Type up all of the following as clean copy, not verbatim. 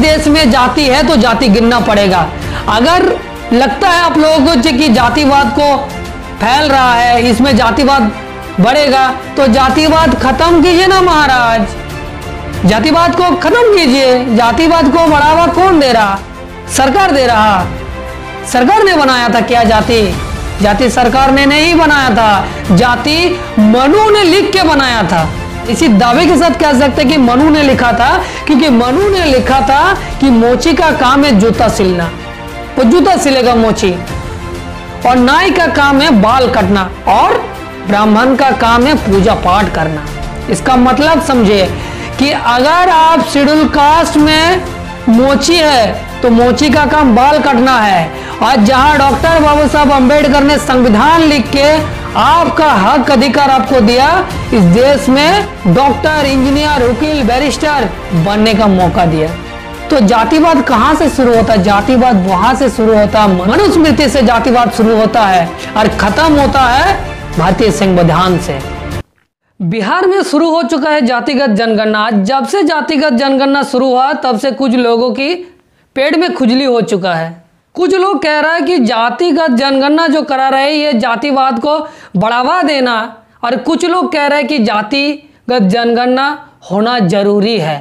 देश में जाति है तो जाति गिनना पड़ेगा। अगर लगता है आप लोगों को कि जातिवाद को फैल रहा है, इसमें जातिवाद बढ़ेगा, तो जातिवाद खत्म कीजिए ना महाराज, जातिवाद को खत्म कीजिए। जातिवाद को बढ़ावा कौन दे रहा? सरकार दे रहा। सरकार ने बनाया था क्या जाति? जाति सरकार ने नहीं बनाया था, जाति मनु ने लिख के बनाया था। इसी दावे के साथ कह सकते हैं कि मनु ने लिखा था, क्योंकि मनु ने लिखा था कि मोची का काम है जूता सिलना, वो जूता सिलेगा मोची, और नाई का काम है बाल काटना, और ब्राह्मण का काम है पूजा पाठ करना। इसका मतलब समझे कि अगर आप शेड्यूल कास्ट में मोची है तो मोची का काम बाल काटना है। और जहां डॉक्टर बाबा साहब अम्बेडकर ने संविधान लिख के आपका हक अधिकार आपको दिया, इस देश में डॉक्टर, इंजीनियर, वकील, बैरिस्टर बनने का मौका दिया, तो जातिवाद कहां से शुरू होता है? जातिवाद वहां से शुरू होता है, मनुस्मृति से जातिवाद शुरू होता है और खत्म होता है भारतीय संविधान से। बिहार में शुरू हो चुका है जातिगत जनगणना। जब से जातिगत जनगणना शुरू हुआ तब से कुछ लोगों की पेट में खुजली हो चुका है। कुछ लोग कह रहा है कि जातिगत जनगणना जो करा रहे हैं ये जातिवाद को बढ़ावा देना, और कुछ लोग कह रहे हैं कि जातिगत जनगणना होना जरूरी है।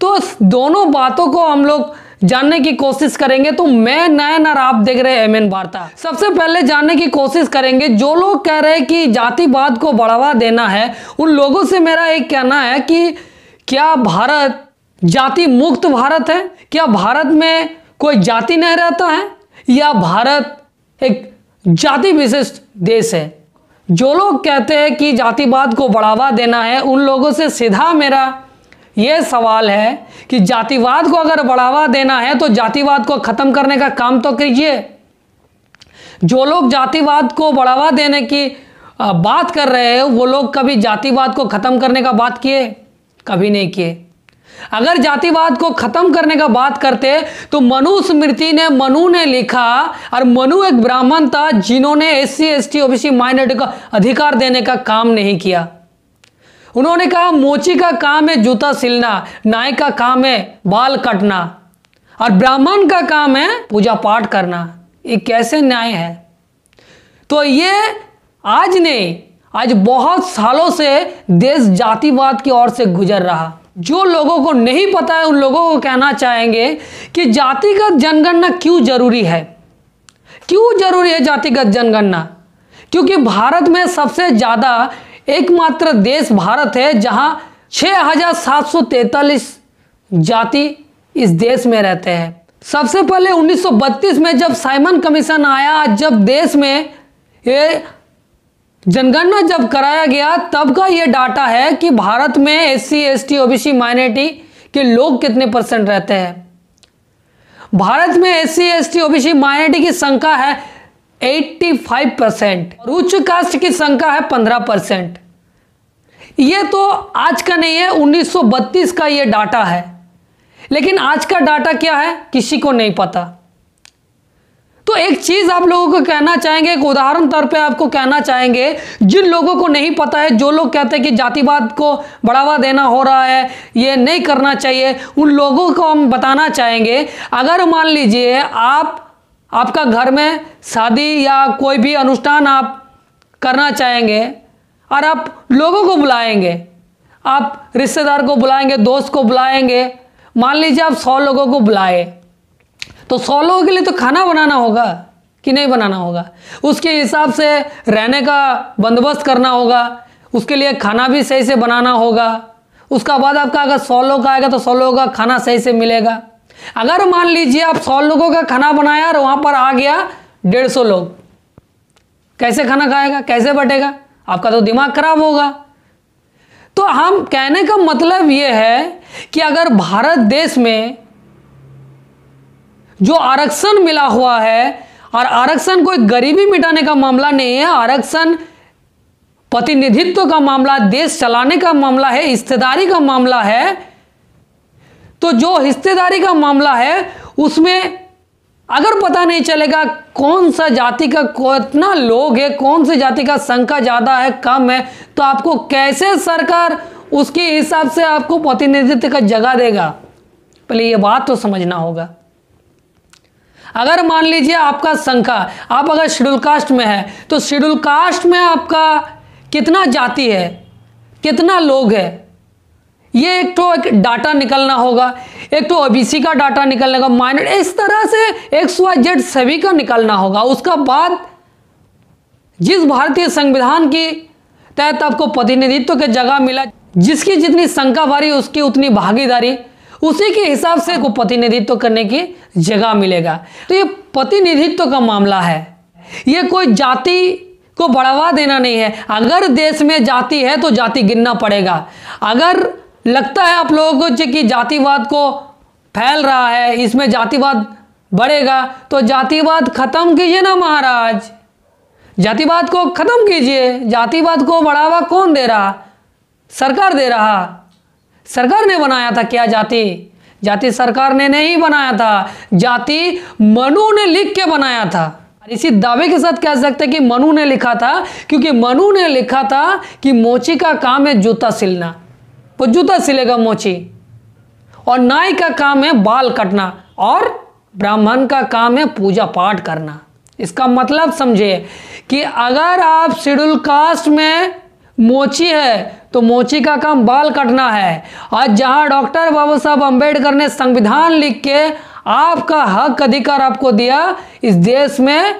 तो दोनों बातों को हम लोग जानने की कोशिश करेंगे। तो मैं नयन और आप देख रहे हैं एमएन वार्ता। सबसे पहले जानने की कोशिश करेंगे, जो लोग कह रहे हैं कि जातिवाद को बढ़ावा देना है, उन लोगों से मेरा एक कहना है कि क्या भारत जाति मुक्त भारत है? क्या भारत में कोई जाति नहीं रहता है, या भारत एक जाति विशिष्ट देश है? जो लोग कहते हैं कि जातिवाद को बढ़ावा देना है, उन लोगों से सीधा मेरा यह सवाल है कि जातिवाद को अगर बढ़ावा देना है तो जातिवाद को खत्म करने का काम तो कीजिए। जो लोग जातिवाद को बढ़ावा देने की बात कर रहे हैं, वो लोग कभी जातिवाद को खत्म करने का बात किए? कभी नहीं किए। अगर जातिवाद को खत्म करने का बात करते तो मनुस्मृति ने, मनु ने लिखा, और मनु एक ब्राह्मण था जिन्होंने SC ST OBC माइनॉरिटी का अधिकार देने का काम नहीं किया। उन्होंने कहा मोची का काम है जूता सिलना, नाई का काम है बाल काटना, और ब्राह्मण का काम है पूजा पाठ करना। ये कैसे न्याय है? तो ये आज नहीं, आज बहुत सालों से देश जातिवाद की ओर से गुजर रहा। जो लोगों को नहीं पता है उन लोगों को कहना चाहेंगे कि जातिगत जनगणना क्यों जरूरी है। क्यों जरूरी है जातिगत जनगणना? क्योंकि भारत में सबसे ज़्यादा एकमात्र देश भारत है जहां 6,743 जाति इस देश में रहते हैं। सबसे पहले 1932 में जब साइमन कमीशन आया, जब देश में ये जनगणना जब कराया गया, तब का ये डाटा है कि भारत में SC ST OBC माइनॉरिटी के लोग कितने परसेंट रहते हैं। भारत में SC ST OBC माइनॉरिटी की संख्या है 85% और उच्च कास्ट की संख्या है 15%। ये तो आज का नहीं है, 1932 का ये डाटा है। लेकिन आज का डाटा क्या है किसी को नहीं पता। तो एक चीज आप लोगों को कहना चाहेंगे, एक उदाहरण तौर पे आपको कहना चाहेंगे, जिन लोगों को नहीं पता है, जो लोग कहते हैं कि जातिवाद को बढ़ावा देना हो रहा है, ये नहीं करना चाहिए, उन लोगों को हम बताना चाहेंगे, अगर मान लीजिए आपका घर में शादी या कोई भी अनुष्ठान आप करना चाहेंगे और आप लोगों को बुलाएंगे, आप रिश्तेदार को बुलाएंगे, दोस्त को बुलाएंगे, मान लीजिए आप 100 लोगों को बुलाए, तो 100 लोगों के लिए तो खाना बनाना होगा कि नहीं बनाना होगा? उसके हिसाब से रहने का बंदोबस्त करना होगा, उसके लिए खाना भी सही से बनाना होगा। उसका बाद आपका अगर 100 लोग आएगा तो 100 लोगों का खाना सही से मिलेगा। अगर मान लीजिए आप 100 लोगों का खाना बनाया और वहाँ पर आ गया 150 लोग, कैसे खाना खाएगा, कैसे बटेगा? आपका तो दिमाग खराब होगा। तो हम कहने का मतलब ये है कि अगर भारत देश में जो आरक्षण मिला हुआ है, और आरक्षण कोई गरीबी मिटाने का मामला नहीं है, आरक्षण प्रतिनिधित्व का मामला, देश चलाने का मामला है, हिस्सेदारी का मामला है, तो जो हिस्सेदारी का मामला है उसमें अगर पता नहीं चलेगा कौन सा जाति का कितना लोग है, कौन सी जाति का संख्या ज़्यादा है कम है, तो आपको कैसे सरकार उसके हिसाब से आपको प्रतिनिधित्व का जगह देगा? पहले ये बात तो समझना होगा। अगर मान लीजिए आपका संख्या, आप अगर शेड्यूल कास्ट में है तो शेड्यूल कास्ट में आपका कितना जाति है, कितना लोग है, ये एक डाटा निकलना होगा। एक तो ओबीसी का डाटा निकलने का, माइनर, इस तरह से XYZ सभी का निकलना होगा। उसका बाद जिस भारतीय संविधान की तहत आपको प्रतिनिधित्व की जगह मिला, जिसकी जितनी संख्या बढ़ी उसकी उतनी भागीदारी, उसी के हिसाब से को प्रतिनिधित्व करने की जगह मिलेगा। तो ये प्रतिनिधित्व का मामला है, ये कोई जाति को बढ़ावा देना नहीं है। अगर देश में जाति है तो जाति गिनना पड़ेगा। अगर लगता है आप लोगों को कि जातिवाद को फैल रहा है, इसमें जातिवाद बढ़ेगा, तो जातिवाद खत्म कीजिए ना महाराज, जातिवाद को खत्म कीजिए। जातिवाद को बढ़ावा कौन दे रहा? सरकार दे रहा। सरकार ने बनाया था क्या जाति? जाति सरकार ने नहीं बनाया था, जाति मनु ने लिख के बनाया था। इसी दावे के साथ कह सकते हैं कि मनु ने लिखा था, क्योंकि मनु ने लिखा था कि मोची का काम है जूता सिलना, वो जूता सिलेगा मोची, और नाई का काम है बाल काटना, और ब्राह्मण का काम है पूजा पाठ करना। इसका मतलब समझिए कि अगर आप शेड्यूल कास्ट में मोची है तो मोची का काम बाल काटना है। और जहां डॉक्टर बाबा साहब अम्बेडकर ने संविधान लिख के आपका हक अधिकार आपको दिया, इस देश में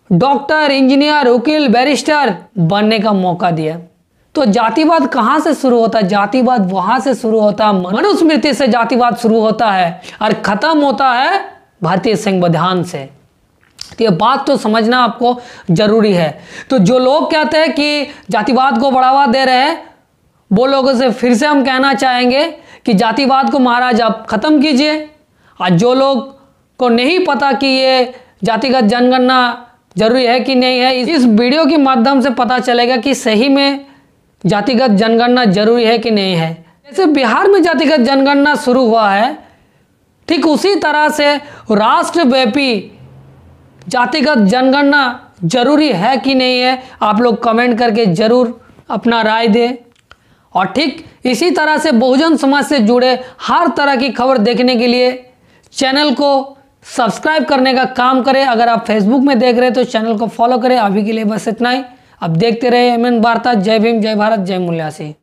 डॉक्टर, इंजीनियर, वकील, बैरिस्टर बनने का मौका दिया। तो जातिवाद कहां से शुरू होता है? जातिवाद वहां से शुरू होता है, मनुस्मृति से जातिवाद शुरू होता है और खत्म होता है भारतीय संविधान से। तो ये बात तो समझना आपको जरूरी है। तो जो लोग कहते हैं कि जातिवाद को बढ़ावा दे रहे हैं, वो लोगों से फिर से हम कहना चाहेंगे कि जातिवाद को महाराज आप खत्म कीजिए। और जो लोग को नहीं पता कि ये जातिगत जनगणना जरूरी है कि नहीं है, इस वीडियो के माध्यम से पता चलेगा कि सही में जातिगत जनगणना जरूरी है कि नहीं है। जैसे बिहार में जातिगत जनगणना शुरू हुआ है, ठीक उसी तरह से राष्ट्रव्यापी जातिगत जनगणना जरूरी है कि नहीं है, आप लोग कमेंट करके जरूर अपना राय दें। और ठीक इसी तरह से बहुजन समाज से जुड़े हर तरह की खबर देखने के लिए चैनल को सब्सक्राइब करने का काम करें। अगर आप फेसबुक में देख रहे हैं तो चैनल को फॉलो करें। अभी के लिए बस इतना ही। अब देखते रहे MN वार्ता। जय भीम, जय भारत, जय मूल्यासी।